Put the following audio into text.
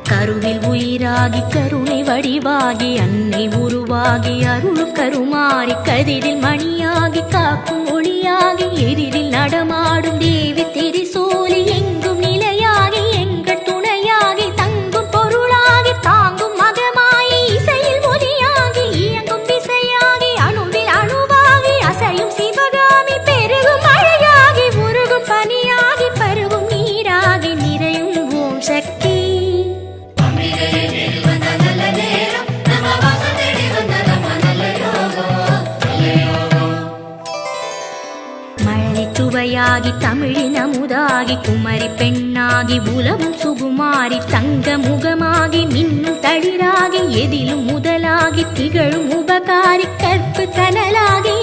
கருவில் உயிராகி கருணை வடிவாகி அன்னை உருவாகி அருள் கருமாறி கதிரில் மணியாகி காக்கும் ஒளியாகி எதிரில் நடமாடும் தேவி திரிசூலி எங்கும் நிலையாகி எங்கள் துணையாகி தங்கும் பொருளாகி தாங்கும் மகமாயி இசையில் ஒலியாகி இயங்கும் திசையாகி அணுவில் அணுவாகி அசையும் சிவகாமி பெருகும் மழையாகி உருகும் பனியாகி பருகும் நீராகி நிறையும் ஓம் சக்தி. சுவையாகி தமிழின் அமுதாகி குமரி பெண்ணாகி உலவும் சுகுமாரி தங்க முகமாகி மின்னும் தளிராகி எதிலும் முதலாகி திகழும் உபகாரி கற்பு கனலாகி